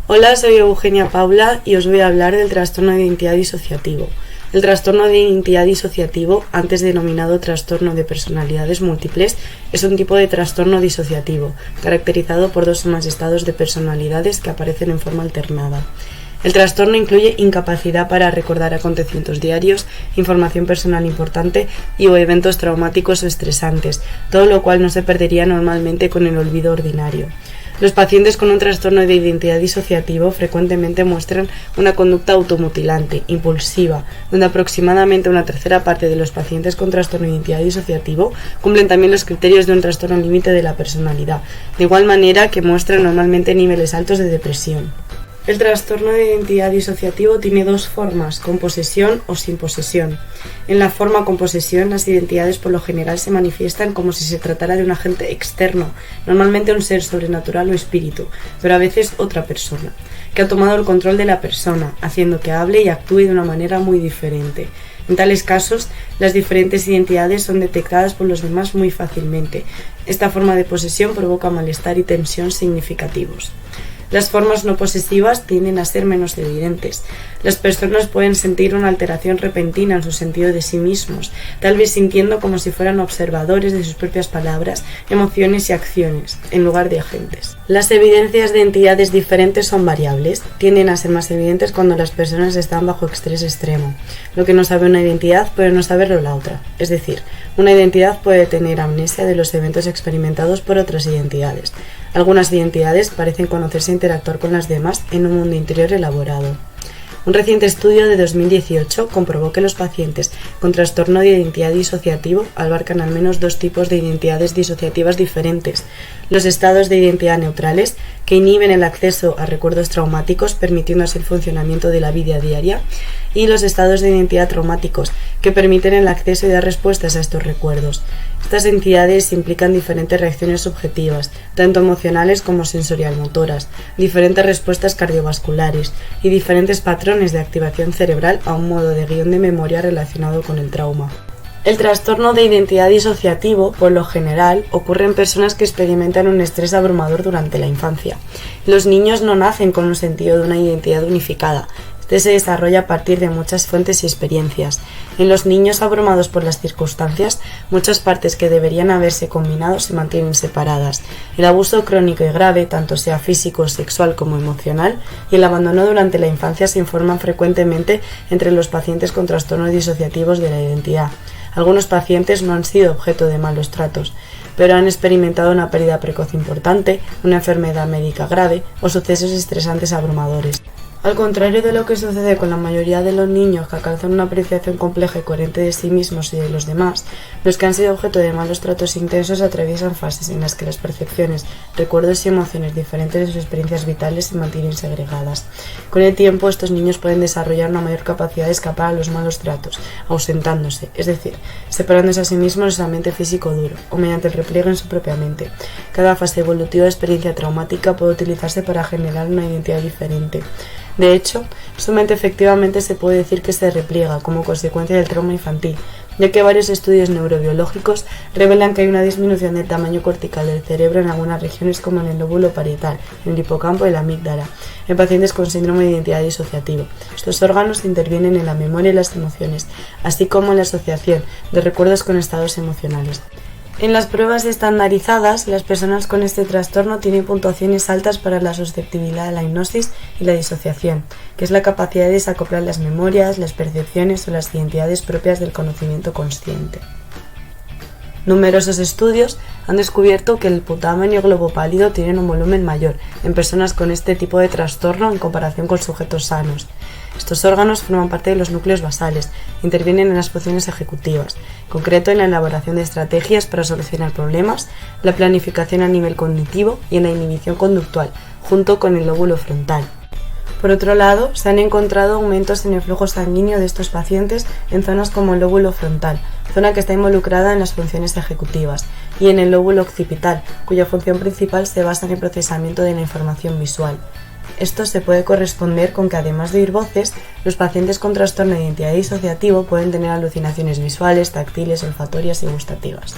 Hola, soy Eugenia Paula y os voy a hablar del trastorno de identidad disociativo. El trastorno de identidad disociativo, antes denominado trastorno de personalidades múltiples, es un tipo de trastorno disociativo, caracterizado por dos o más estados de personalidades que aparecen en forma alternada. El trastorno incluye incapacidad para recordar acontecimientos diarios, información personal importante y o eventos traumáticos o estresantes, todo lo cual no se perdería normalmente con el olvido ordinario. Los pacientes con un trastorno de identidad disociativo frecuentemente muestran una conducta automutilante, impulsiva, donde aproximadamente una tercera parte de los pacientes con trastorno de identidad disociativo cumplen también los criterios de un trastorno límite de la personalidad, de igual manera que muestran normalmente niveles altos de depresión. El trastorno de identidad disociativo tiene dos formas, con posesión o sin posesión. En la forma con posesión, las identidades por lo general se manifiestan como si se tratara de un agente externo, normalmente un ser sobrenatural o espíritu, pero a veces otra persona, que ha tomado el control de la persona, haciendo que hable y actúe de una manera muy diferente. En tales casos, las diferentes identidades son detectadas por los demás muy fácilmente. Esta forma de posesión provoca malestar y tensión significativos. Las formas no posesivas tienden a ser menos evidentes. Las personas pueden sentir una alteración repentina en su sentido de sí mismos, tal vez sintiendo como si fueran observadores de sus propias palabras, emociones y acciones, en lugar de agentes. Las evidencias de entidades diferentes son variables, tienden a ser más evidentes cuando las personas están bajo estrés extremo. Lo que no sabe una identidad puede no saberlo la otra, es decir, una identidad puede tener amnesia de los eventos experimentados por otras identidades. Algunas identidades parecen conocerse e interactuar con las demás en un mundo interior elaborado. Un reciente estudio de 2018 comprobó que los pacientes con trastorno de identidad disociativo abarcan al menos dos tipos de identidades disociativas diferentes: los estados de identidad neutrales, que inhiben el acceso a recuerdos traumáticos, permitiendo así el funcionamiento de la vida diaria, y los estados de identidad traumáticos, que permiten el acceso y dar respuestas a estos recuerdos. Estas entidades implican diferentes reacciones subjetivas, tanto emocionales como sensorial-motoras, diferentes respuestas cardiovasculares y diferentes patrones de activación cerebral a un modo de guión de memoria relacionado con el trauma. El trastorno de identidad disociativo, por lo general, ocurre en personas que experimentan un estrés abrumador durante la infancia. Los niños no nacen con un sentido de una identidad unificada. Este se desarrolla a partir de muchas fuentes y experiencias. En los niños abrumados por las circunstancias, muchas partes que deberían haberse combinado se mantienen separadas. El abuso crónico y grave, tanto sea físico, sexual como emocional, y el abandono durante la infancia se informan frecuentemente entre los pacientes con trastornos disociativos de la identidad. Algunos pacientes no han sido objeto de malos tratos, pero han experimentado una pérdida precoz importante, una enfermedad médica grave o sucesos estresantes abrumadores. Al contrario de lo que sucede con la mayoría de los niños que alcanzan una apreciación compleja y coherente de sí mismos y de los demás, los que han sido objeto de malos tratos intensos atraviesan fases en las que las percepciones, recuerdos y emociones diferentes de sus experiencias vitales se mantienen segregadas. Con el tiempo, estos niños pueden desarrollar una mayor capacidad de escapar a los malos tratos, ausentándose, es decir, separándose a sí mismos del ambiente físico duro, o mediante el repliegue en su propia mente. Cada fase evolutiva de experiencia traumática puede utilizarse para generar una identidad diferente. De hecho, su mente efectivamente se puede decir que se repliega como consecuencia del trauma infantil, ya que varios estudios neurobiológicos revelan que hay una disminución del tamaño cortical del cerebro en algunas regiones como en el lóbulo parietal, en el hipocampo y la amígdala, en pacientes con síndrome de identidad disociativo. Estos órganos intervienen en la memoria y las emociones, así como en la asociación de recuerdos con estados emocionales. En las pruebas estandarizadas, las personas con este trastorno tienen puntuaciones altas para la susceptibilidad a la hipnosis y la disociación, que es la capacidad de desacoplar las memorias, las percepciones o las identidades propias del conocimiento consciente. Numerosos estudios han descubierto que el putamen y el globo pálido tienen un volumen mayor en personas con este tipo de trastorno en comparación con sujetos sanos. Estos órganos forman parte de los núcleos basales, intervienen en las funciones ejecutivas, en concreto en la elaboración de estrategias para solucionar problemas, la planificación a nivel cognitivo y en la inhibición conductual, junto con el lóbulo frontal. Por otro lado, se han encontrado aumentos en el flujo sanguíneo de estos pacientes en zonas como el lóbulo frontal, zona que está involucrada en las funciones ejecutivas, y en el lóbulo occipital, cuya función principal se basa en el procesamiento de la información visual. Esto se puede corresponder con que, además de oír voces, los pacientes con trastorno de identidad disociativo pueden tener alucinaciones visuales, táctiles, olfatorias y gustativas.